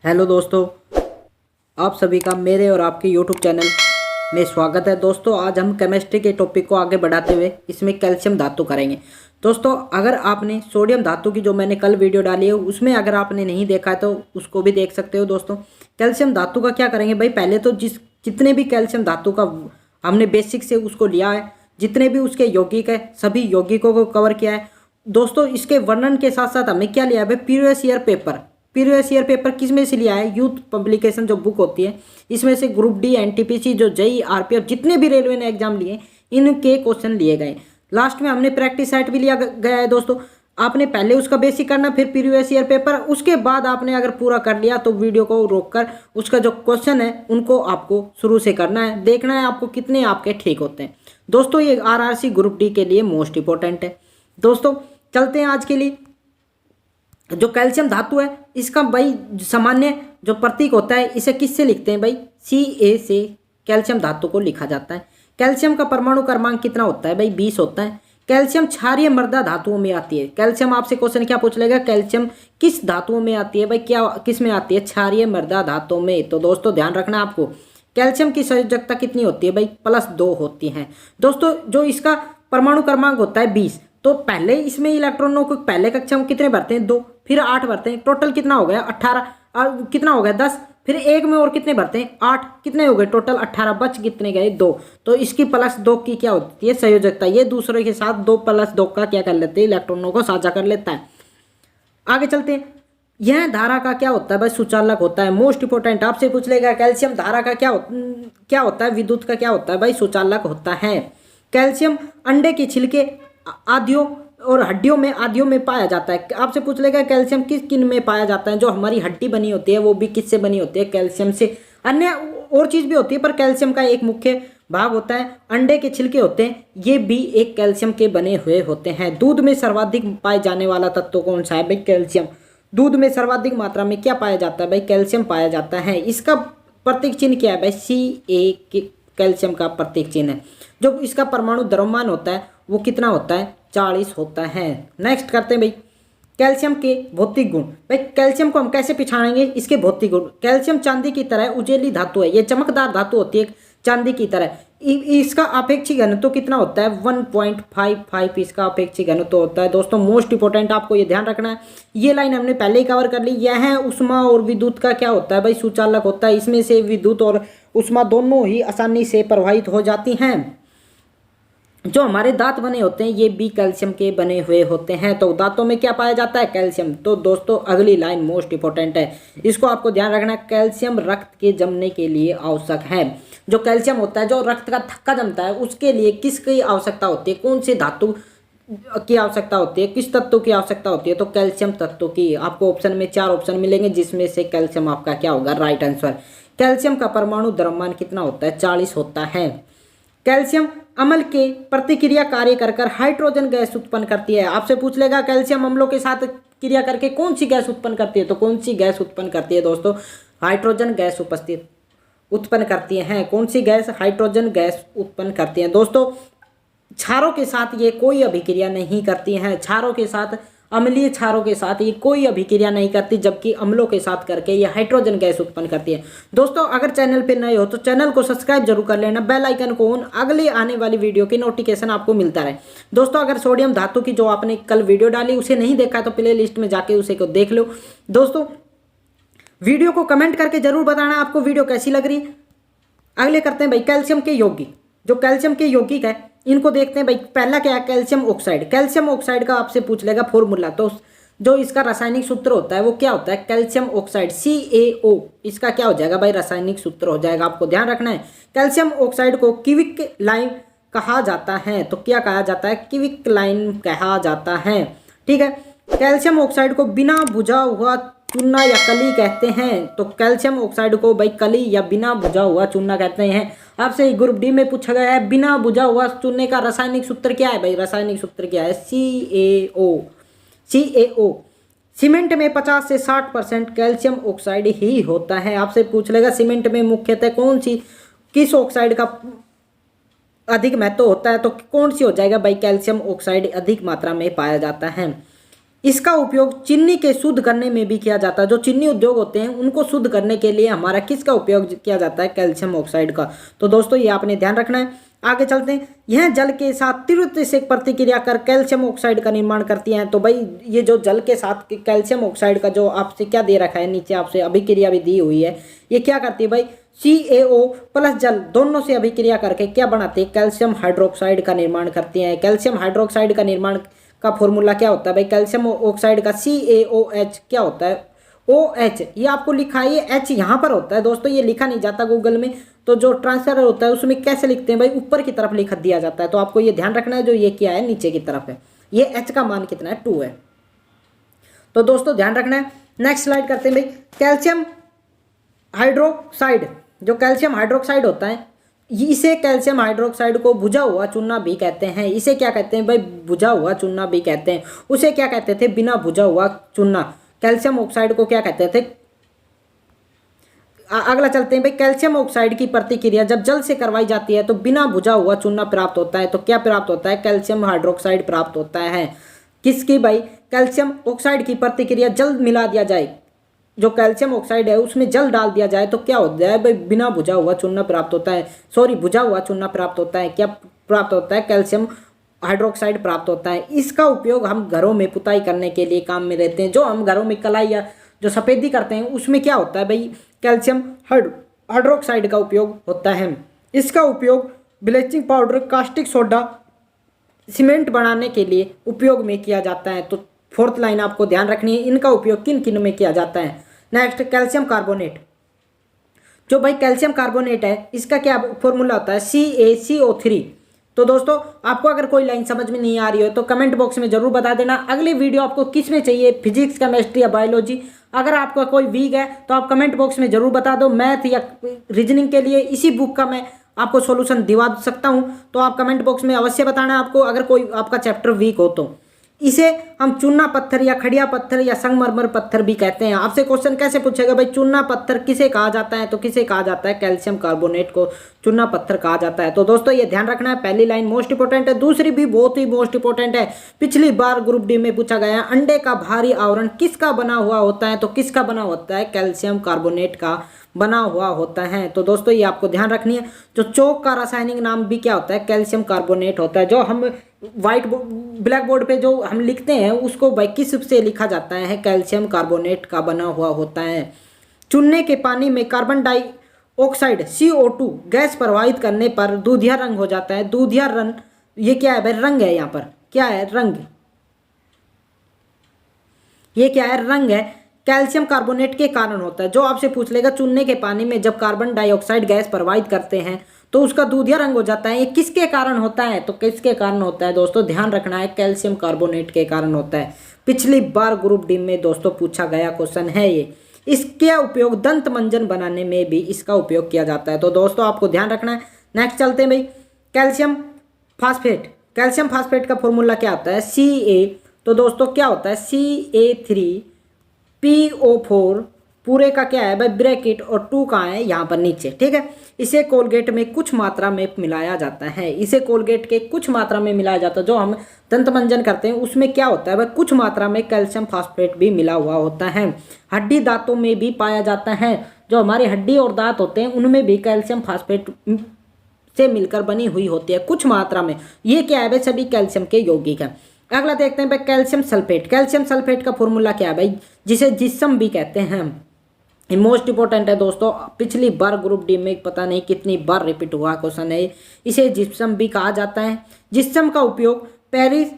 Hello दोस्तों, आप सभी का मेरे और आपके यूट्यूब चैनल में स्वागत है। दोस्तों आज हम केमिस्ट्री के टॉपिक को आगे बढ़ाते हुए इसमें कैल्शियम धातु करेंगे। दोस्तों अगर आपने सोडियम धातु की जो मैंने कल वीडियो डाली है उसमें अगर आपने नहीं देखा है तो उसको भी देख सकते हो। दोस्तों कैल्शियम धातु का क्या करेंगे भाई, पहले तो जितने भी कैल्शियम धातु का हमने बेसिक से उसको लिया है, जितने भी उसके यौगिक है सभी यौगिकों को कवर किया है। दोस्तों इसके वर्णन के साथ साथ हमें क्या लिया है भाई, प्रीवियस ईयर पेपर किस में से लिया है, यूथ पब्लिकेशन जो बुक होती है इसमें से ग्रुप डी एनटीपीसी जो जेई आरपीएफ जितने भी रेलवे ने एग्जाम लिए इनके क्वेश्चन लिए गए। लास्ट में हमने प्रैक्टिस सेट भी लिया गया है। दोस्तों आपने पहले उसका बेसिक करना, फिर प्रीवियस ईयर पेपर, उसके बाद आपने अगर पूरा कर लिया तो वीडियो को रोककर उसका जो क्वेश्चन है उनको आपको शुरू से करना है, देखना है आपको कितने आपके ठीक होते हैं। दोस्तों ये आरआरसी ग्रुप डी के लिए मोस्ट इंपॉर्टेंट है। दोस्तों चलते हैं आज के लिए। जो कैल्शियम धातु है इसका भाई सामान्य जो प्रतीक होता है इसे किससे लिखते हैं भाई, Ca से कैल्शियम धातु को लिखा जाता है। कैल्शियम का परमाणु क्रमांक कितना होता है भाई, 20 होता है। कैल्शियम क्षारीय मृदा धातुओं में आती है। कैल्शियम आपसे क्वेश्चन क्या पूछ लेगा, कैल्शियम किस धातुओं में आती है भाई, क्या किस में आती है, क्षारीय मृदा धातुओं में। तो दोस्तों ध्यान रखना आपको, कैल्शियम की संयोजकता कितनी होती है भाई, +2 होती है। दोस्तों जो इसका परमाणु क्रमांक होता है 20, तो पहले इसमें इलेक्ट्रॉनों को पहले कक्षा में कितने भरते हैं, 2, फिर 8 भरते हैं, टोटल कितना हो गया 18, और कितना हो गया 10, फिर एक में और कितने भरते हैं 8, कितने हो गए टोटल 18, बच कितने गए 2। तो इसकी +2 की क्या होती है संयोजकता, ये दूसरे के साथ 2 + 2 का क्या कर लेते हैं, इलेक्ट्रॉनों को साझा कर लेता है। आगे चलते हैं। यह धारा का क्या होता है भाई, सुचालक होता है। मोस्ट इंपोर्टेंट आपसे पूछ लेगा कैल्शियम धारा का क्या होता है, विद्युत का क्या होता है भाई, सुचालक होता है। कैल्शियम अंडे के छिलके आदियों और हड्डियों में आदियों में पाया जाता है। आपसे पूछ लेगा कैल्शियम किस किन में पाया जाता है, जो हमारी हड्डी बनी होती है वो भी किससे बनी होती है, कैल्शियम से। अन्य और चीज़ भी होती है पर कैल्शियम का एक मुख्य भाग होता है। अंडे के छिलके होते हैं ये भी एक कैल्शियम के बने हुए होते हैं। दूध में सर्वाधिक पाए जाने वाला तत्व कौन सा है भाई, कैल्शियम। दूध में सर्वाधिक मात्रा में क्या पाया जाता है भाई, कैल्शियम पाया जाता है। इसका प्रतीक चिन्ह क्या है भाई, Ca कैल्शियम का प्रतीक चिन्ह है। जो इसका परमाणु द्रव्यमान होता है वो कितना होता है, 40 होता है। नेक्स्ट करते हैं भाई कैल्शियम के भौतिक गुण। भाई कैल्शियम को हम कैसे पहचानेंगे, इसके भौतिक गुण। कैल्शियम चांदी की तरह उजेली धातु है, ये चमकदार धातु होती है चांदी की तरह। इसका अपेक्षिक घनत्व कितना होता है, 1.55 इसका अपेक्षिक घनत्व होता है। दोस्तों मोस्ट इंपोर्टेंट आपको ये ध्यान रखना है, ये लाइन हमने पहले ही कवर कर ली। यह है उष्मा और विद्युत का क्या होता है भाई, सुचालक होता है। इसमें से विद्युत और उष्मा दोनों ही आसानी से प्रवाहित हो जाती हैं। जो हमारे दांत बने होते हैं ये भी कैल्शियम के बने हुए होते हैं। तो दांतों में क्या पाया जाता है, कैल्शियम। तो दोस्तों अगली लाइन मोस्ट इंपोर्टेंट है, इसको आपको ध्यान रखना है। कैल्शियम रक्त के जमने के लिए आवश्यक है। जो कैल्शियम होता है जो रक्त का थक्का जमता है उसके लिए किसकी आवश्यकता होती है, कौन सी धातु की आवश्यकता होती है, किस तत्व की आवश्यकता होती है, तो कैल्शियम तत्व की। आपको ऑप्शन में 4 ऑप्शन मिलेंगे जिसमें से कैल्शियम आपका क्या होगा, राइट आंसर। कैल्शियम का परमाणु द्रव्यमान कितना होता है, 40 होता है। कैल्शियम अम्ल के प्रतिक्रिया कार्य कर हाइड्रोजन गैस उत्पन्न करती है। आपसे पूछ लेगा कैल्शियम अम्लों के साथ क्रिया करके कौन सी गैस उत्पन्न करती है, तो कौन सी गैस उत्पन्न करती है दोस्तों, हाइड्रोजन गैस उत्पन्न करती है। कौन सी गैस, हाइड्रोजन गैस उत्पन्न करती है। दोस्तों क्षारों के साथ ये कोई अभिक्रिया नहीं करती हैं, क्षारों के साथ, अम्लीय क्षारों के साथ ये कोई अभिक्रिया नहीं करती, जबकि अम्लों के साथ करके ये हाइड्रोजन गैस उत्पन्न करती है। दोस्तों अगर चैनल पे नए हो तो चैनल को सब्सक्राइब जरूर कर लेना, बेल आइकन को ऑन, अगली आने वाली वीडियो की नोटिफिकेशन आपको मिलता रहे। दोस्तों अगर सोडियम धातु की जो आपने कल वीडियो डाली उसे नहीं देखा तो प्ले लिस्ट में जाके उसे को देख लो। दोस्तों वीडियो को कमेंट करके जरूर बताना आपको वीडियो कैसी लग रही है। अगले करते हैं भाई कैल्शियम के यौगिक। जो कैल्शियम के यौगिक है इनको देखते हैं भाई। पहला क्या है, कैल्शियम ऑक्साइड। कैल्शियम ऑक्साइड का आपसे पूछ लेगा फॉर्मूला, तो जो इसका रासायनिक सूत्र होता है वो क्या होता है, कैल्शियम ऑक्साइड CaO इसका क्या हो जाएगा भाई, रासायनिक सूत्र हो जाएगा। आपको ध्यान रखना है। कैल्शियम ऑक्साइड को क्विक लाइन कहा जाता है, तो क्या कहा जाता है, क्विक लाइन कहा जाता है। ठीक है। कैल्शियम ऑक्साइड को बिना बुझा हुआ चूना या कली कहते हैं, तो कैल्शियम ऑक्साइड को भाई कली या बिना बुझा हुआ चूना कहते हैं। आपसे ग्रुप डी में पूछा गया है बिना बुझा हुआ चूने का रासायनिक सूत्र क्या है भाई, रासायनिक सूत्र क्या है, CaO। सीमेंट में 50 से 60% कैल्शियम ऑक्साइड ही होता है। आपसे पूछ लेगा सीमेंट में मुख्यतः किस ऑक्साइड का अधिक महत्व होता है, तो कौन सी हो जाएगा भाई, कैल्शियम ऑक्साइड अधिक मात्रा में पाया जाता है। इसका उपयोग चीनी के शुद्ध करने में भी किया जाता है। जो चीनी उद्योग होते हैं उनको शुद्ध करने के लिए हमारा किसका उपयोग किया जाता है? कैल्शियम ऑक्साइड का। तो दोस्तों ये आपने ध्यान रखना है। आगे चलते हैं। यह जल के साथ तीव्रता से प्रतिक्रिया कर कैल्शियम ऑक्साइड का निर्माण करती हैं। तो भाई ये जो जल के साथ कैल्शियम ऑक्साइड का जो आपसे क्या दे रखा है, नीचे आपसे अभिक्रिया भी दी हुई है, ये क्या करती है भाई? CaO प्लस जल दोनों से अभिक्रिया करके क्या बनाती है? कैल्शियम हाइड्रोक्साइड का निर्माण करती हैं। कैल्शियम हाइड्रोक्साइड का निर्माण का फॉर्मूला क्या होता है भाई? कैल्शियम ऑक्साइड का CaOH क्या होता है? OH, ये आपको लिखा है, ये H यहाँ पर होता है दोस्तों, ये लिखा नहीं जाता गूगल में। तो जो ट्रांसफर होता है उसमें कैसे लिखते हैं भाई? ऊपर की तरफ लिख दिया जाता है। तो आपको ये ध्यान रखना है, जो ये क्या है नीचे की तरफ है, ये H का मान कितना है? 2 है। तो दोस्तों ध्यान रखना है। नेक्स्ट स्लाइड करते हैं भाई। कैल्शियम हाइड्रोक्साइड, जो कैल्शियम हाइड्रोक्साइड होता है, इसे कैल्शियम हाइड्रोक्साइड को बुझा हुआ चूना भी कहते हैं। इसे क्या कहते हैं भाई? बुझा हुआ चूना भी कहते हैं। उसे क्या कहते थे? बिना बुझा हुआ चूना। कैल्शियम ऑक्साइड को क्या कहते थे? अगला चलते हैं भाई। कैल्शियम ऑक्साइड की प्रतिक्रिया जब जल से करवाई जाती है तो बिना बुझा हुआ चूना प्राप्त होता है। तो क्या प्राप्त होता है? कैल्शियम हाइड्रोक्साइड प्राप्त होता है। किसकी भाई? कैल्शियम ऑक्साइड की प्रतिक्रिया जल मिला दिया जाए, जो कैल्शियम ऑक्साइड है उसमें जल डाल दिया जाए तो क्या हो जाए भाई? बिना बुझा हुआ चूना प्राप्त होता है। सॉरी, बुझा हुआ चूना प्राप्त होता है। क्या प्राप्त होता है? कैल्शियम हाइड्रोक्साइड प्राप्त होता है। इसका उपयोग हम घरों में पुताई करने के लिए काम में लेते हैं। जो हम घरों में कलाई या जो सफ़ेदी करते हैं उसमें क्या होता है भाई? कैल्शियम हाइड्रोक्साइड का उपयोग होता है। इसका उपयोग bleaching powder, caustic soda, cement बनाने के लिए उपयोग में किया जाता है। तो 4th लाइन आपको ध्यान रखनी है, इनका उपयोग किन किन में किया जाता है। Next, calcium carbonate. जो भाई कैल्शियम कार्बोनेट है, इसका क्या फॉर्मूला होता है? CaCO3। तो दोस्तों आपको अगर कोई लाइन समझ में नहीं आ रही हो तो कमेंट बॉक्स में जरूर बता देना। अगली वीडियो आपको किस में चाहिए? फिजिक्स, केमिस्ट्री या बायोलॉजी? अगर आपका कोई वीक है तो आप कमेंट बॉक्स में जरूर बता दो। मैथ या रीजनिंग के लिए इसी बुक का मैं आपको सॉल्यूशन दिवा सकता हूं, तो आप कमेंट बॉक्स में अवश्य बताना आपको, अगर कोई आपका चैप्टर वीक हो तो। इसे हम चूना पत्थर या खड़िया पत्थर या संगमरमर पत्थर भी कहते हैं। आपसे क्वेश्चन कैसे पूछेगा भाई? चूना पत्थर किसे कहा जाता है? तो किसे कहा जाता है? कैल्शियम कार्बोनेट को चूना पत्थर कहा जाता है। तो दोस्तों ये ध्यान रखना है, पहली लाइन मोस्ट इंपोर्टेंट है, दूसरी भी बहुत ही मोस्ट इंपोर्टेंट है। पिछली बार ग्रुप डी में पूछा गया, अंडे का बाहरी आवरण किसका बना हुआ होता है? तो किसका बना होता है? कैल्शियम कार्बोनेट का बना हुआ होता है। तो दोस्तों ये आपको ध्यान रखनी है। जो चौक का रासायनिक नाम भी क्या होता है? कैल्शियम कार्बोनेट होता है। जो हम ब्लैक बोर्ड पे जो हम लिखते हैं उसको भाई किस से लिखा जाता है? कैल्शियम कार्बोनेट का बना हुआ होता है। चूने के पानी में कार्बन डाइऑक्साइड CO2 गैस प्रवाहित करने पर दूधिया रंग हो जाता है। दूधिया रंग, ये क्या है भाई? रंग है। यहाँ पर क्या है? रंग। ये क्या है? रंग है। कैल्शियम कार्बोनेट के कारण होता है। जो आपसे पूछ लेगा चूने के पानी में जब कार्बन डाइऑक्साइड गैस प्रवाहित करते हैं तो उसका दूधिया रंग हो जाता है। ये किसके कारण होता है? तो किसके कारण होता है दोस्तों? ध्यान रखना है, कैल्शियम कार्बोनेट के कारण होता है। पिछली बार ग्रुप डी में दोस्तों पूछा गया क्वेश्चन है ये। इसका उपयोग दंत मंजन बनाने में भी इसका उपयोग किया जाता है। तो दोस्तों आपको ध्यान रखना है। नेक्स्ट चलते हैं भाई। Calcium phosphate. कैल्शियम फास्फेट का फॉर्मूला क्या होता है? Ca। तो दोस्तों क्या होता है? CA3PO4 पूरे का क्या है भाई? ब्रैकेट, और 2 कहाँ है? यहाँ पर नीचे, ठीक है। इसे कोलगेट में कुछ मात्रा में मिलाया जाता है। इसे कोलगेट के कुछ मात्रा में मिलाया जाता है। जो हम दंत मंजन करते हैं उसमें क्या होता है भाई? कुछ मात्रा में कैल्शियम फास्फेट भी मिला हुआ होता है। हड्डी दांतों में भी पाया जाता है। जो हमारे हड्डी और दांत होते हैं उनमें भी कैल्शियम फास्फेट से मिलकर बनी हुई होती है कुछ मात्रा में। ये क्या है भाई? सभी कैल्शियम के यौगिक है। अगला देखते हैं भाई, कैल्शियम सल्फेट। कैल्शियम सल्फेट का फॉर्मूला क्या है भाई? जिसे जिप्सम भी कहते हैं। मोस्ट इंपॉर्टेंट है दोस्तों, पिछली बार ग्रुप डी में पता नहीं कितनी बार रिपीट हुआ क्वेश्चन है। इसे जिप्सम भी कहा जाता है। जिप्सम का उपयोग पेरिस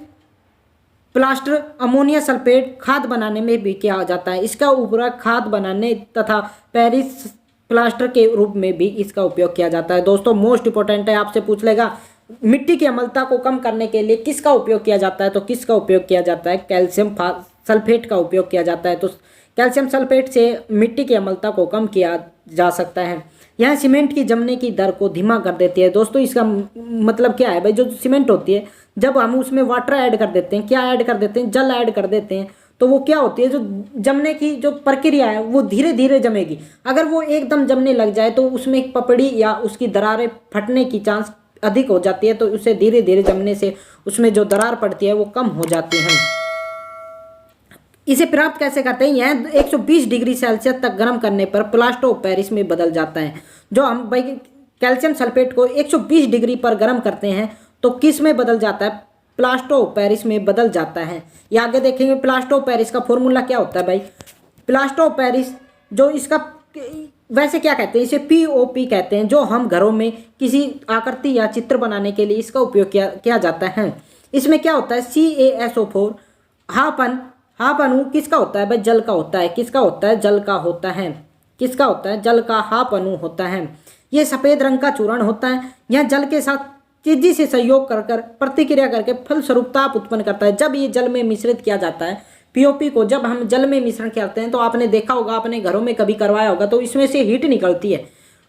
प्लास्टर, अमोनिया सल्फेट खाद बनाने में भी किया जाता है। इसका उपयोग खाद बनाने तथा पेरिस प्लास्टर के रूप में भी इसका उपयोग किया जाता है। दोस्तों मोस्ट इंपॉर्टेंट है, आपसे पूछ लेगा मिट्टी की अम्लता को कम करने के लिए किसका उपयोग किया जाता है? तो किसका उपयोग किया जाता है? कैल्शियम सल्फेट का उपयोग किया जाता है। तो कैल्शियम सल्फेट से मिट्टी की अम्लता को कम किया जा सकता है। यह सीमेंट की जमने की दर को धीमा कर देती है। दोस्तों इसका मतलब क्या है भाई? जो सीमेंट होती है जब हम उसमें वाटर ऐड कर देते हैं, क्या ऐड कर देते हैं? जल ऐड कर देते हैं, तो वो क्या होती है? जो जमने की जो प्रक्रिया है वो धीरे धीरे जमेगी। अगर वो एकदम जमने लग जाए तो उसमें पपड़ी या उसकी दरारें फटने की चांस अधिक हो जाती है। तो उसे धीरे धीरे जमने से उसमें जो दरार पड़ती है वो कम हो जाती है। इसे प्राप्त कैसे करते हैं? यह 120 डिग्री सेल्सियस तक गर्म करने पर प्लास्टर ऑफ पेरिस में बदल जाता है। जो हम भाई कैल्शियम सल्फेट को 120 डिग्री पर गर्म करते हैं तो किस में बदल जाता है? प्लास्टर ऑफ पेरिस में बदल जाता है। ये आगे देखेंगे प्लास्टर ऑफ पेरिस का फॉर्मूला क्या होता है भाई। प्लास्टर ऑफ पेरिस जो इसका वैसे क्या कहते हैं, इसे पीओपी कहते हैं, जो हम घरों में किसी आकृति या चित्र बनाने के लिए इसका उपयोग किया जाता है। इसमें क्या होता है? CaSO4 हाफ अणु किसका होता है भाई? जल का होता है। किसका होता है? जल का होता है। किसका होता है? जल का हाफ अणु होता है। ये सफेद रंग का चूर्ण होता है। यह जल के साथ तेजी से सहयोग कर प्रतिक्रिया करके फलस्वरूप ताप उत्पन्न करता है। जब ये जल में मिश्रित किया जाता है, पीओपी को जब हम जल में मिश्रण करते हैं तो आपने देखा होगा, अपने घरों में कभी करवाया होगा, तो इसमें से हीट निकलती है,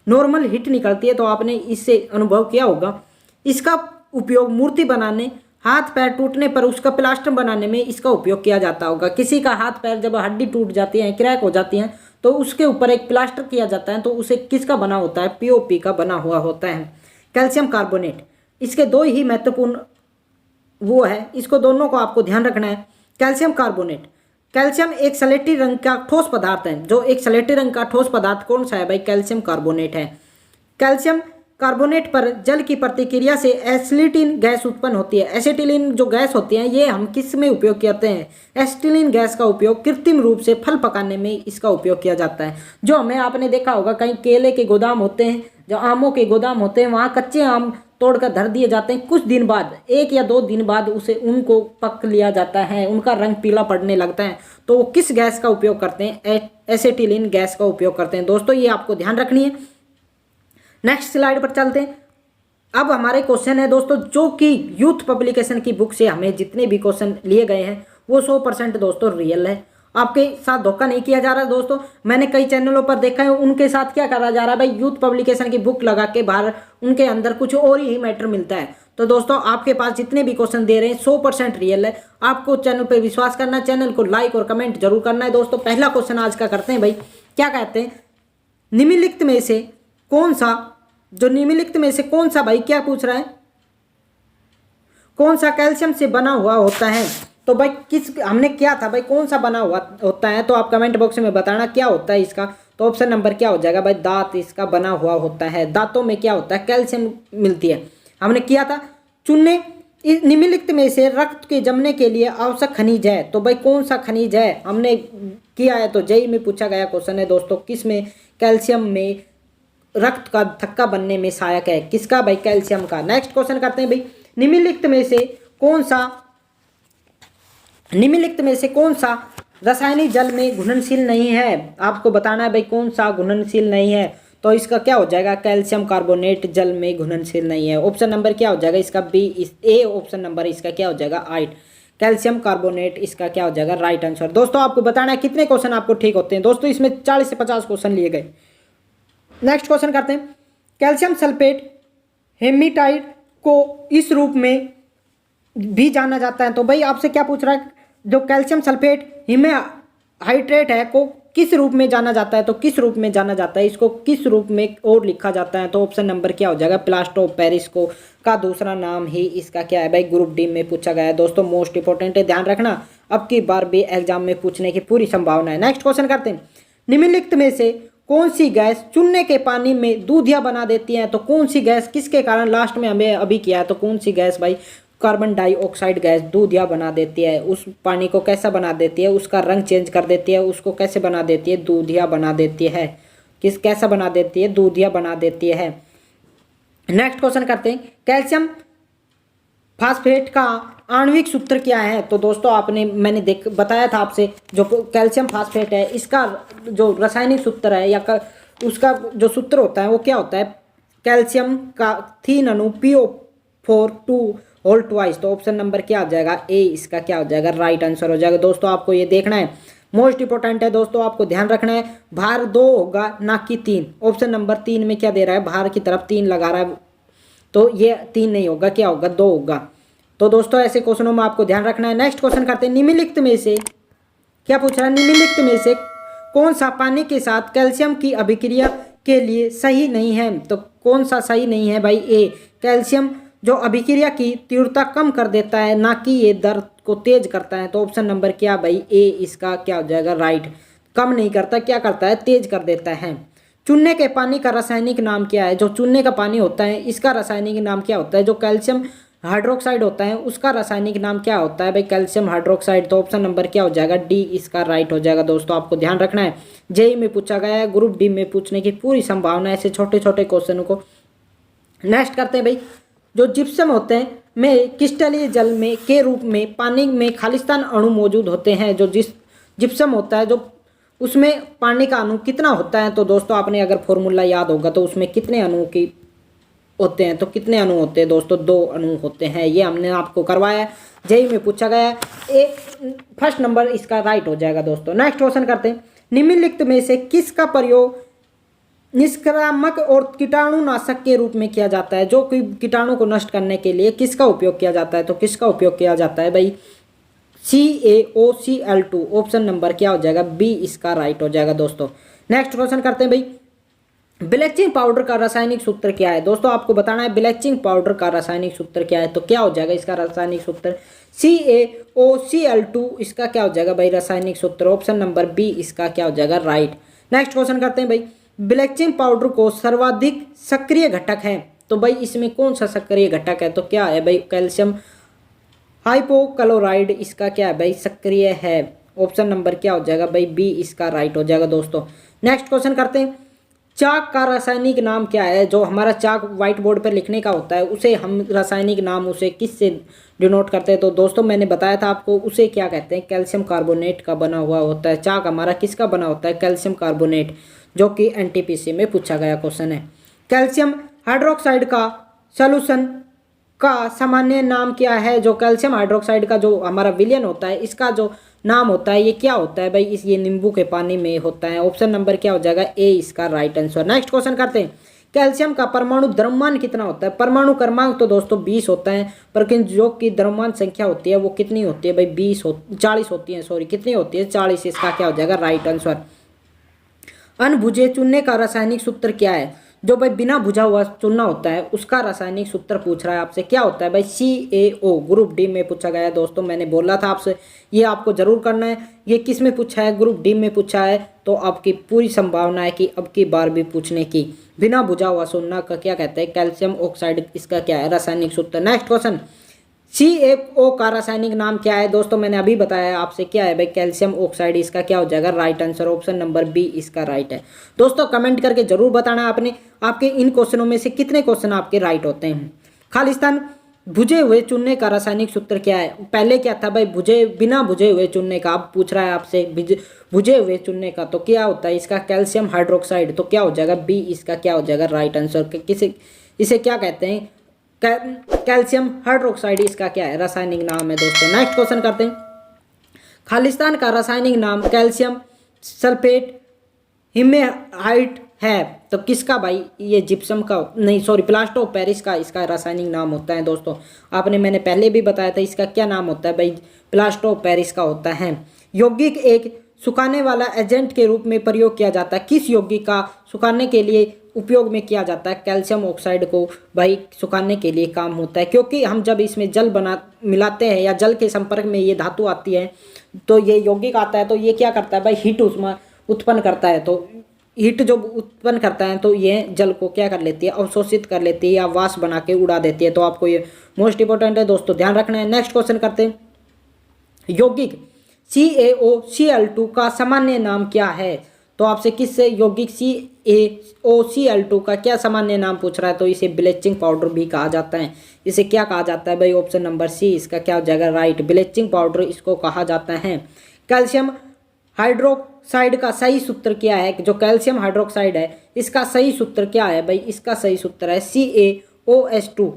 नॉर्मल हीट निकलती है, तो आपने इससे अनुभव किया होगा। इसका उपयोग मूर्ति बनाने, हाथ पैर टूटने पर उसका प्लास्टर बनाने में इसका उपयोग किया जाता होगा। किसी का हाथ पैर जब हड्डी टूट जाती है, क्रैक हो जाती है, तो उसके ऊपर एक प्लास्टर किया जाता है, तो उसे किसका बना होता है? पीओपी का बना हुआ होता है। कैल्शियम कार्बोनेट, इसके दो ही महत्वपूर्ण वो है, इसको दोनों को आपको ध्यान रखना है। कैल्शियम कार्बोनेट, कैल्शियम एक सलेटी रंग का ठोस पदार्थ है। जो एक सलेटी रंग का ठोस पदार्थ कौन सा है भाई? कैल्शियम कार्बोनेट है। कैल्शियम कार्बोनेट पर जल की प्रतिक्रिया से एसिटिलीन गैस उत्पन्न होती है। एसिटिलीन जो गैस होती है, ये हम किस में उपयोग करते हैं? एसिटिलीन गैस का उपयोग कृत्रिम रूप से फल पकाने में इसका उपयोग किया जाता है। जो हमें आपने देखा होगा, कहीं केले के गोदाम होते हैं, जो आमों के गोदाम होते हैं, वहाँ कच्चे आम तोड़कर धर दिए जाते हैं। कुछ दिन बाद, 1 या 2 दिन बाद उसे उनको पक लिया जाता है, उनका रंग पीला पड़ने लगता है, तो वो किस गैस का उपयोग करते हैं? एसिटिलीन गैस का उपयोग करते हैं। दोस्तों ये आपको ध्यान रखनी है। नेक्स्ट स्लाइड पर चलते हैं। अब हमारे क्वेश्चन है दोस्तों, जो कि यूथ पब्लिकेशन की बुक से हमें जितने भी क्वेश्चन लिए गए हैं वो 100% दोस्तों रियल है। आपके साथ धोखा नहीं किया जा रहा दोस्तों। मैंने कई चैनलों पर देखा है, उनके साथ क्या करा जा रहा है भाई, यूथ पब्लिकेशन की बुक लगा के बाहर उनके अंदर कुछ और ही मैटर मिलता है। तो दोस्तों आपके पास जितने भी क्वेश्चन दे रहे हैं 100% रियल है। आपको चैनल पर विश्वास करना, चैनल को लाइक और कमेंट जरूर करना है। दोस्तों पहला क्वेश्चन आज का करते हैं भाई। क्या कहते हैं? निम्नलिखित में से कौन सा, जो निम्नलिखित में से कौन सा भाई, क्या पूछ रहा है? कौन सा कैल्शियम से बना हुआ होता है? तो भाई किस, हमने क्या था भाई, कौन सा बना हुआ होता है? तो आप कमेंट बॉक्स में बताना क्या होता है इसका। तो ऑप्शन नंबर क्या हो जाएगा भाई? दांत इसका बना हुआ होता है। दांतों में क्या होता है? कैल्शियम मिलती है। हमने किया था चुनने निम्नलिखित में से रक्त के जमने के लिए आवश्यक खनिज है। तो भाई कौन सा खनिज है? हमने किया है, तो जेईई में पूछा गया क्वेश्चन है दोस्तों, किस में? कैल्शियम में रक्त का थक्का बनने में सहायक है। किसका भाई? कैल्शियम का। नेक्स्ट क्वेश्चन करते हैं भाई। निम्नलिखित में से कौन सा रासायनिक जल में घुलनशील नहीं है? आपको बताना है भाई कौन सा घुलनशील नहीं है। तो इसका क्या हो जाएगा? कैल्शियम कार्बोनेट जल में घुलनशील नहीं है। ऑप्शन नंबर क्या हो जाएगा इसका? ए ऑप्शन नंबर इसका क्या हो जाएगा? 8 कैल्शियम कार्बोनेट इसका क्या हो जाएगा? Right answer. दोस्तों आपको बताना है कितने क्वेश्चन आपको ठीक होते हैं। दोस्तों इसमें 40 से 50 क्वेश्चन लिए गए। नेक्स्ट क्वेश्चन करते हैं। कैल्शियम सल्फेट हेमेटाइट को इस रूप में भी जाना जाता है। तो भाई आपसे क्या पूछ रहा है? जो कैल्शियम सल्फेट हाइड्रेट है को किस रूप में जाना जाता है? तो किस रूप में जाना जाता है? इसको किस रूप में और लिखा जाता है? तो ऑप्शन नंबर क्या हो जाएगा? प्लास्टर ऑफ पेरिस को का दूसरा नाम ही इसका क्या है भाई? ग्रुप डी में पूछा गया है। दोस्तों मोस्ट इंपॉर्टेंट है, ध्यान रखना, अब की बार भी एग्जाम में पूछने की पूरी संभावना है। नेक्स्ट क्वेश्चन करते हैं। निम्नलिखित में से कौन सी गैस चूने के पानी में दूधिया बना देती है? तो कौन सी गैस, किसके कारण? लास्ट में हमें अभी किया है, तो कौन सी गैस भाई? कार्बन डाइऑक्साइड गैस दूधिया बना देती है। उस पानी को कैसा बना देती है? उसका रंग चेंज कर देती है। उसको कैसे बना देती है? दूधिया बना देती है। कैसा बना देती है? दूधिया बना देती है। नेक्स्ट क्वेश्चन करते हैं। कैल्शियम फास्फेट का आणविक सूत्र क्या है? तो दोस्तों मैंने बताया था आपसे, जो कैल्शियम फास्फेट है इसका जो रासायनिक सूत्र है या उसका जो सूत्र होता है वो क्या होता है? कैल्शियम का 3 अणु PO4 2 होल ट्वाइस। तो ऑप्शन नंबर क्या हो जाएगा? ए इसका क्या हो जाएगा? राइट आंसर हो जाएगा। दोस्तों आपको ये देखना है, मोस्ट इंपॉर्टेंट है दोस्तों, आपको ध्यान रखना है। भार 2 होगा ना कि 3। ऑप्शन नंबर 3 में क्या दे रहा है? भार की तरफ 3 लगा रहा है, तो ये 3 नहीं होगा, क्या होगा? 2 होगा। तो दोस्तों ऐसे क्वेश्चनों में आपको ध्यान रखना है। नेक्स्ट क्वेश्चन करते हैं। निम्नलिखित में से क्या पूछ रहा है? निम्नलिखित में से कौन सा पानी के साथ कैल्शियम की अभिक्रिया के लिए सही नहीं है? तो कौन सा सही नहीं है भाई? ए कैल्शियम जो अभिक्रिया की तीव्रता कम कर देता है, ना कि ये दर को तेज करता है, तो ऑप्शन नंबर क्या भाई ए इसका क्या हो जाएगा राइट। कम नहीं करता, क्या करता है, तेज कर देता है। चूने के पानी का रासायनिक नाम क्या है? जो चूने का पानी होता है इसका रासायनिक नाम क्या होता है? जो कैल्शियम हाइड्रोक्साइड होता है उसका रासायनिक नाम क्या होता है भाई? Calcium hydroxide. तो ऑप्शन नंबर क्या हो जाएगा, डी इसका राइट हो जाएगा। दोस्तों आपको ध्यान रखना है, जेई में पूछा गया है, ग्रुप डी में पूछने की पूरी संभावना है ऐसे छोटे छोटे क्वेश्चन को। नेक्स्ट करते हैं भाई, जो जिप्सम होते हैं में क्रिस्टलीय जल में के रूप में पानी में खालिस्तान अणु मौजूद होते हैं। जो जिप्सम होता है जो उसमें पानी का अणु कितना होता है? तो दोस्तों आपने अगर फॉर्मूला याद होगा तो उसमें कितने अणु की होते हैं? तो कितने अणु होते हैं दोस्तों? 2 अणु होते हैं। ये हमने आपको करवाया, जेई में पूछा गया है। एक फर्स्ट नंबर इसका राइट हो जाएगा दोस्तों। नेक्स्ट क्वेश्चन करते हैं, निम्नलिखित में से किसका प्रयोग निष्क्रामक और कीटाणुनाशक के रूप में किया जाता है? जो कि कीटाणु को नष्ट करने के लिए किसका उपयोग किया जाता है? तो किसका उपयोग किया जाता है भाई? CaOCl2। ऑप्शन नंबर क्या हो जाएगा, बी इसका राइट हो जाएगा दोस्तों। नेक्स्ट क्वेश्चन करते हैं भाई, ब्लीचिंग पाउडर का रासायनिक सूत्र क्या है? दोस्तों आपको बताना है ब्लीचिंग पाउडर का रासायनिक सूत्र क्या है। तो क्या हो जाएगा इसका रासायनिक सूत्र, CaOCl2 इसका क्या हो जाएगा भाई रासायनिक सूत्र। ऑप्शन नंबर बी इसका क्या हो जाएगा राइट। नेक्स्ट क्वेश्चन करते हैं भाई, ब्लीचिंग पाउडर को सर्वाधिक सक्रिय घटक है, तो भाई इसमें कौन सा सक्रिय घटक है? तो क्या है भाई, कैल्शियम हाइपोक्लोराइड इसका क्या है भाई सक्रिय है। ऑप्शन नंबर क्या हो जाएगा भाई, बी इसका राइट हो जाएगा दोस्तों। नेक्स्ट क्वेश्चन करते हैं, चाक का रासायनिक नाम क्या है? जो हमारा चाक व्हाइट बोर्ड पर लिखने का होता है उसे हम रासायनिक नाम उसे किस से डिनोट करते हैं? तो दोस्तों मैंने बताया था आपको, उसे क्या कहते हैं, कैल्शियम कार्बोनेट का बना हुआ होता है। चाक हमारा किसका बना होता है, कैल्शियम कार्बोनेट, जो कि एनटीपीसी में पूछा गया क्वेश्चन है। कैल्शियम हाइड्रोक्साइड का सॉल्यूशन का सामान्य नाम क्या है? जो कैल्शियम हाइड्रोक्साइड का जो हमारा विलयन होता है इसका जो नाम होता है ये क्या होता है भाई? ये नींबू के पानी में होता है। ऑप्शन नंबर क्या हो जाएगा, ए इसका राइट आंसर। नेक्स्ट क्वेश्चन करते हैं, कैल्शियम का परमाणु द्रव्यमान कितना होता है? परमाणु क्रमांक तो दोस्तों 20 होता है, पर जो की द्रव्यमान संख्या होती है वो कितनी होती है भाई? 40 होती है, सॉरी कितनी होती है, 40। इसका क्या हो जाएगा राइट आंसर। अनभुजे चूने का रासायनिक सूत्र क्या है? जो भाई बिना भुजा हुआ चूना होता है उसका रासायनिक सूत्र पूछ रहा है आपसे, क्या होता है भाई? CaO। ग्रुप डी में पूछा गया है दोस्तों, मैंने बोला था आपसे ये आपको जरूर करना है। ये किस में पूछा है, ग्रुप डी में पूछा है, तो आपकी पूरी संभावना है कि अब की बार भी पूछने की। बिना भुजा हुआ चूना का क्या कहते हैं, कैल्शियम ऑक्साइड, इसका क्या है रासायनिक सूत्र। नेक्स्ट क्वेश्चन, CaO का रासायनिक नाम क्या है? दोस्तों मैंने अभी बताया आपसे, क्या है भाई, कैल्शियम ऑक्साइड। इसका क्या हो जाएगा right answer. Option number B इसका राइट है। दोस्तों कमेंट करके जरूर बताना आपने आपके इन क्वेश्चनों में से कितने क्वेश्चन आपके राइट होते हैं। खालिस्तान भुजे हुए चूने का रासायनिक सूत्र क्या है? पहले क्या था भाई, बिना भुजे हुए चूने का। अब पूछ रहा है आपसे भुजे हुए चूने का, तो क्या होता है इसका, कैल्शियम हाइड्रोक्साइड। तो क्या हो जाएगा बी इसका क्या हो जाएगा राइट आंसर। इसे क्या कहते हैं, कैल्शियम हाइड्रोक्साइड इसका क्या है रासायनिक नाम है दोस्तों। नेक्स्ट क्वेश्चन करते हैं, खालिस्तान का रासायनिक नाम कैल्शियम सल्फेट हिमेहाइट है, तो किसका भाई? ये जिप्सम का नहीं, सॉरी प्लास्टर ऑफ पेरिस का इसका रासायनिक नाम होता है दोस्तों। आपने मैंने पहले भी बताया था इसका क्या नाम होता है भाई, प्लास्टर ऑफ पेरिस का होता है। यौगिक एक सुखाने वाला एजेंट के रूप में प्रयोग किया जाता है। किस यौगिक का सुखाने के लिए उपयोग में किया जाता है? कैल्शियम ऑक्साइड को भाई सुखाने के लिए काम होता है, क्योंकि हम जब इसमें जल मिलाते हैं या जल के संपर्क में ये धातु आती है तो ये यौगिक आता है, तो ये क्या करता है भाई, हीट उसमें उत्पन्न करता है। तो हीट जो उत्पन्न करता है तो ये जल को क्या कर लेती है, अवशोषित कर लेती है या वाष्प बना के उड़ा देती है। तो आपको ये मोस्ट इंपॉर्टेंट है दोस्तों, ध्यान रखना है। नेक्स्ट क्वेश्चन करते हैं, यौगिक CaOCl2 का सामान्य नाम क्या है? तो आपसे किससे यौगिक CaOCl2 का क्या सामान्य नाम पूछ रहा है? तो इसे ब्लीचिंग पाउडर भी कहा जाता है। इसे क्या कहा जाता है भाई? ऑप्शन नंबर सी इसका क्या हो जाएगा राइट, ब्लीचिंग पाउडर इसको कहा जाता है। कैल्शियम हाइड्रोक्साइड का सही सूत्र क्या है? जो कैल्शियम हाइड्रोक्साइड है इसका सही सूत्र क्या है भाई? इसका सही सूत्र है CaOH2।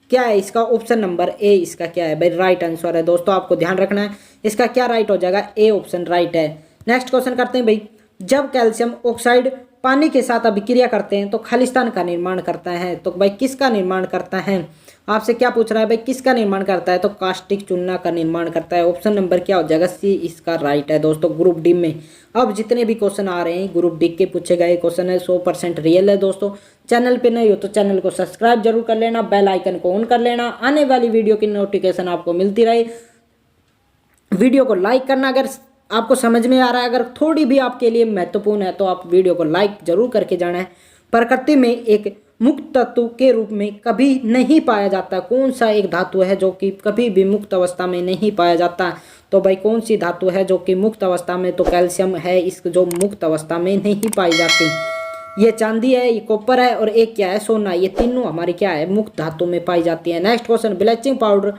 क्या है इसका? ऑप्शन नंबर ए इसका क्या है भाई राइट आंसर है दोस्तों। आपको ध्यान रखना है, इसका क्या राइट हो जाएगा, ए ऑप्शन राइट है। नेक्स्ट क्वेश्चन करते हैं भाई, जब कैल्शियम ऑक्साइड पानी के साथ अभिक्रिया करते हैं तो खालिस्तान का निर्माण करता है, तो भाई किसका निर्माण करता है? आपसे क्या पूछ रहा है भाई, किसका निर्माण करता है, तो कास्टिक चूना का निर्माण करता है। ऑप्शन नंबर क्या हो जाएगा, सी इसका राइट है दोस्तों। ग्रुप डी में अब जितने भी क्वेश्चन आ रहे हैं ग्रुप डी के पूछे गए क्वेश्चन है 100% रियल है दोस्तों। चैनल पे नहीं हो तो चैनल को सब्सक्राइब जरूर कर लेना, बेल आइकन को ऑन कर लेना, आने वाली वीडियो की नोटिफिकेशन आपको मिलती रहे। वीडियो को लाइक करना अगर आपको समझ में आ रहा है, अगर थोड़ी भी आपके लिए महत्वपूर्ण है तो आप वीडियो को लाइक जरूर करके जाना है। प्रकृति में एक मुक्त तत्व के रूप में कभी नहीं पाया जाता, कौन सा एक धातु है जो कि कभी भी मुक्त अवस्था में नहीं पाया जाता, तो भाई कौन सी धातु है जो कि मुक्त अवस्था में, तो कैल्शियम है इस जो मुक्त अवस्था में नहीं पाई जाती। ये चांदी है, ये कॉपर है और एक क्या है, सोना। ये तीनों हमारी क्या है, मुक्त धातु में पाई जाती है। नेक्स्ट क्वेश्चन, ब्लीचिंग पाउडर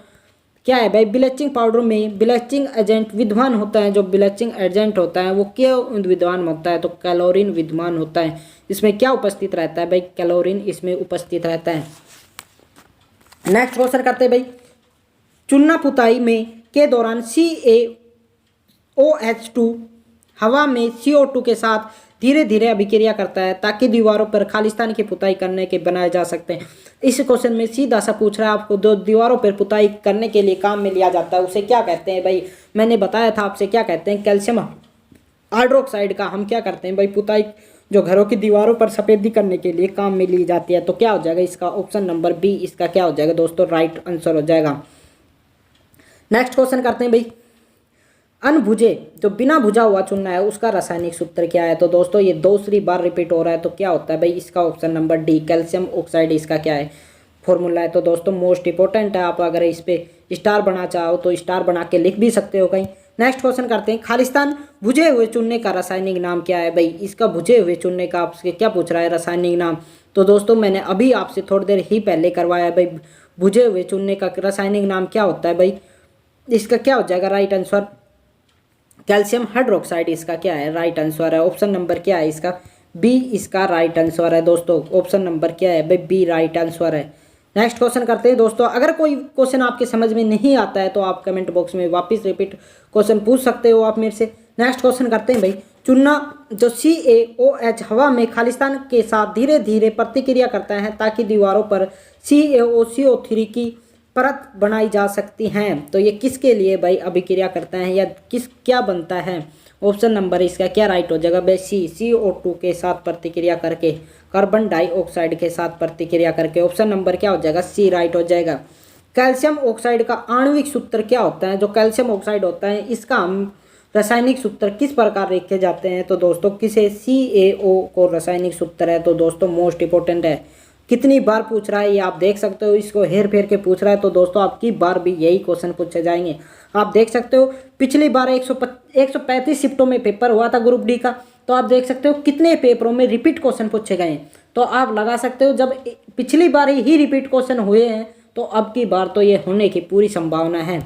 क्या है भाई, ब्लीचिंग पाउडर में ब्लीचिंग एजेंट विद्यमान होता है। जो ब्लीचिंग एजेंट होता है वो क्यों विद्यमान होता है, तो क्लोरीन विद्यमान होता है। इसमें क्या उपस्थित रहता है भाई, क्लोरीन इसमें उपस्थित रहता है। नेक्स्ट क्वेश्चन करते हैं भाई, चूना पुताई में के दौरान CaOH2 हवा में CO2 के साथ धीरे धीरे अभिक्रिया करता है ताकि दीवारों पर खालिस्तान की पुताई करने के बनाए जा सकते हैं। इस क्वेश्चन में सीधा सा पूछ रहा है आपको, जो दीवारों पर पुताई करने के लिए काम में लिया जाता है उसे क्या कहते हैं भाई। मैंने बताया था आपसे क्या कहते हैं, कैल्शियम हाइड्रोक्साइड का हम क्या करते हैं भाई, पुताई जो घरों की दीवारों पर सफेदी करने के लिए काम में ली जाती है। तो क्या हो जाएगा इसका, ऑप्शन नंबर बी इसका क्या हो जाएगा दोस्तों, राइट आंसर हो जाएगा। नेक्स्ट क्वेश्चन करते हैं भाई, अनभुजे जो बिना भुजा हुआ चूना है उसका रासायनिक सूत्र क्या है। तो दोस्तों ये दूसरी बार रिपीट हो रहा है, तो क्या होता है भाई इसका, option number D calcium oxide इसका क्या है, फॉर्मूला है। तो दोस्तों मोस्ट इंपॉर्टेंट है, आप अगर इस पे स्टार बना चाहो तो स्टार बना के लिख भी सकते हो कहीं। नेक्स्ट क्वेश्चन करते हैं, खालिस्तान भुजे हुए चूने का रासायनिक नाम क्या है भाई। इसका भुजे हुए चूने का आपसे क्या पूछ रहा है, रासायनिक नाम। तो दोस्तों मैंने अभी आपसे थोड़ी देर ही पहले करवाया भाई, भुजे हुए चूने का रासायनिक नाम क्या होता है भाई। इसका क्या हो जाएगा राइट आंसर, कैल्शियम हाइड्रोक्साइड इसका क्या है राइट आंसर है। ऑप्शन नंबर क्या है इसका, बी इसका राइट आंसर है दोस्तों। ऑप्शन नंबर क्या है भाई, बी राइट आंसर है। नेक्स्ट क्वेश्चन करते हैं दोस्तों, अगर कोई क्वेश्चन आपके समझ में नहीं आता है तो आप कमेंट बॉक्स में वापस रिपीट क्वेश्चन पूछ सकते हो आप मेरे से। नेक्स्ट क्वेश्चन करते हैं भाई, चूना जो CaOH हवा में खालिस्तान के साथ धीरे धीरे प्रतिक्रिया करता है ताकि दीवारों पर CaOCO3 की परत बनाई जा सकती हैं। तो ये किसके लिए भाई अभिक्रिया करता है या किस क्या बनता है, ऑप्शन नंबर इसका क्या राइट हो जाएगा भाई, सी CO2 के साथ प्रतिक्रिया करके, कार्बन डाइऑक्साइड के साथ प्रतिक्रिया करके। ऑप्शन नंबर क्या हो जाएगा, सी राइट हो जाएगा। कैल्शियम ऑक्साइड का आणविक सूत्र क्या होता है, जो कैल्शियम ऑक्साइड होता है इसका हम रासायनिक सूत्र किस प्रकार लिखे जाते हैं। तो दोस्तों किसे, CaO को रासायनिक सूत्र है। तो दोस्तों मोस्ट इंपॉर्टेंट है, कितनी बार पूछ रहा है ये आप देख सकते हो, इसको हेर फेर के पूछ रहा है। तो दोस्तों आपकी बार भी यही क्वेश्चन पूछे जाएंगे, आप देख सकते हो। पिछली बार 135 शिफ्टों में पेपर हुआ था ग्रुप डी का, तो आप देख सकते हो कितने पेपरों में रिपीट क्वेश्चन पूछे गए हैं। तो आप लगा सकते हो जब पिछली बार ही रिपीट क्वेश्चन हुए हैं तो अब की बार तो ये होने की पूरी संभावना है।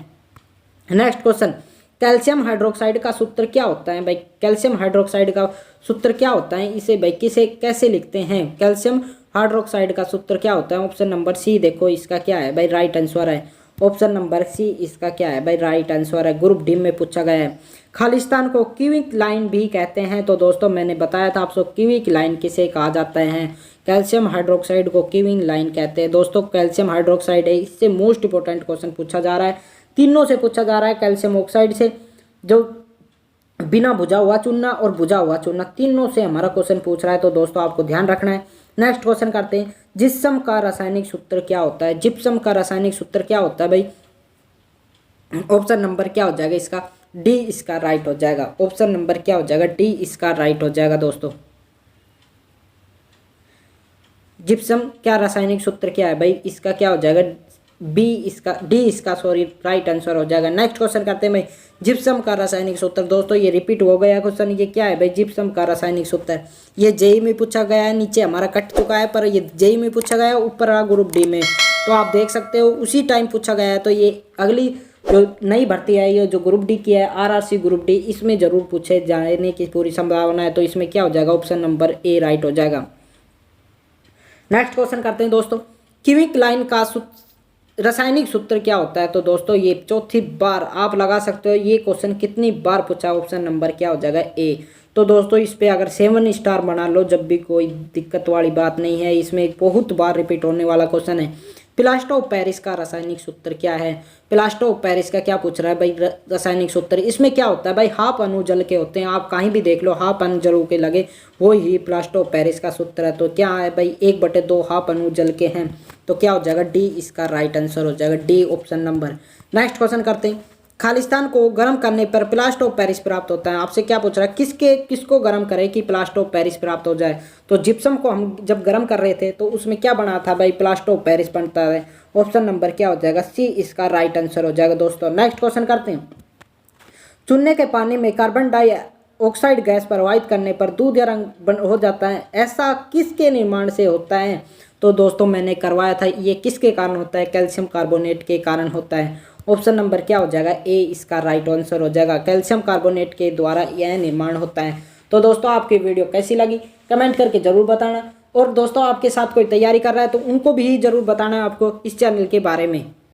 नेक्स्ट क्वेश्चन, कैल्शियम हाइड्रोक्साइड का सूत्र क्या होता है भाई। कैल्शियम हाइड्रोक्साइड का सूत्र क्या होता है, इसे भाई किसे कैसे लिखते हैं, कैल्शियम हाइड्रोक्साइड का सूत्र क्या होता है। ऑप्शन नंबर सी देखो इसका क्या है भाई, राइट आंसर है। ऑप्शन नंबर सी इसका क्या है भाई, राइट आंसर है। ग्रुप डी में पूछा गया है। खालिस्तान को क्यूबिक लाइन भी कहते हैं। तो दोस्तों मैंने बताया था आपको क्यूबिक लाइन किसे कहा जाता है, कैल्शियम हाइड्रोक्साइड को क्यूबिक लाइन कहते हैं। दोस्तों कैल्शियम हाइड्रोक्साइड है, इससे मोस्ट इंपॉर्टेंट क्वेश्चन पूछा जा रहा है, तीनों से पूछा जा रहा है। कैल्शियम ऑक्साइड से, जो बिना भुजा हुआ चूना और भुजा हुआ चूना, तीनों से हमारा क्वेश्चन पूछ रहा है। तो दोस्तों आपको ध्यान रखना है। नेक्स्ट क्वेश्चन करते हैं, जिप्सम का रासायनिक सूत्र क्या होता है। जिप्सम का रासायनिक सूत्र क्या होता है भाई, ऑप्शन नंबर क्या हो जाएगा इसका, डी इसका राइट हो जाएगा। ऑप्शन नंबर क्या हो जाएगा, डी इसका राइट हो जाएगा दोस्तों। जिप्सम क्या रासायनिक सूत्र क्या है भाई, इसका क्या हो जाएगा, बी इसका, डी इसका सॉरी राइट आंसर हो जाएगा। नेक्स्ट क्वेश्चन करते हैं भाई, जिप्सम का रासायनिक सूत्र। दोस्तों ये रिपीट हो गया क्वेश्चन, ये क्या है भाई, जिप्सम का रासायनिक सूत्र। ये जेई में पूछा गया है, नीचे हमारा कट चुका है पर ये जेई में पूछा गया है, ऊपर आ ग्रुप डी में। तो आप देख सकते हो उसी टाइम पूछा गया है। तो ये अगली जो नई भर्ती है, ये जो ग्रुप डी की है, RRC ग्रुप डी, इसमें जरूर पूछे जाने की पूरी संभावना है। तो इसमें क्या हो जाएगा, ऑप्शन नंबर ए राइट हो जाएगा। नेक्स्ट क्वेश्चन करते हैं दोस्तों, क्यूबिक लाइन का रासायनिक सूत्र क्या होता है। तो दोस्तों ये चौथी बार आप लगा सकते हो, ये क्वेश्चन कितनी बार पूछा, ऑप्शन नंबर क्या हो जाएगा, ए। तो दोस्तों इस पे अगर 7 स्टार बना लो, जब भी कोई दिक्कत वाली बात नहीं है। इसमें बहुत बार रिपीट होने वाला क्वेश्चन है। प्लास्टर ऑफ पेरिस का रासायनिक सूत्र क्या है? प्लास्टर ऑफ पेरिस का क्या पूछ रहा है भाई रासायनिक सूत्र? इसमें क्या होता है भाई, हाफ अणु जल के होते हैं, आप कहीं भी देख लो हाफ अणु जल के लगे, वो ही प्लास्टर ऑफ पेरिस का सूत्र है। तो क्या है भाई, 1/2 हाफ अणु जल के हैं, तो क्या हो जाएगा डी इसका राइट आंसर हो जाएगा, D option number. Next question करते हैं, खालिस्तान को गर्म करने पर प्लास्टर ऑफ पेरिस प्राप्त होता है। आपसे क्या पूछ रहा है, किसको गर्म करें कि प्लास्टर ऑफ पेरिस प्राप्त हो जाए? तो जिप्सम को हम जब गर्म कर रहे थे तो उसमें क्या बना था भाई, प्लास्टर ऑफ पेरिस बनता है। ऑप्शन नंबर क्या हो जाएगा, सी इसका राइट आंसर हो जाएगा दोस्तों। नेक्स्ट क्वेश्चन करते हैं, चूने के पानी में कार्बन डाइऑक्साइड गैस प्रवाहित करने पर दूध या रंग हो जाता है, ऐसा किसके निर्माण से होता है? तो दोस्तों मैंने करवाया था, ये किसके कारण होता है, कैल्शियम कार्बोनेट के कारण होता है। ऑप्शन नंबर क्या हो जाएगा, ए इसका राइट आंसर हो जाएगा, कैल्शियम कार्बोनेट के द्वारा यह निर्माण होता है। तो दोस्तों आपकी वीडियो कैसी लगी कमेंट करके जरूर बताना, और दोस्तों आपके साथ कोई तैयारी कर रहा है तो उनको भी जरूर बताना आपको इस चैनल के बारे में।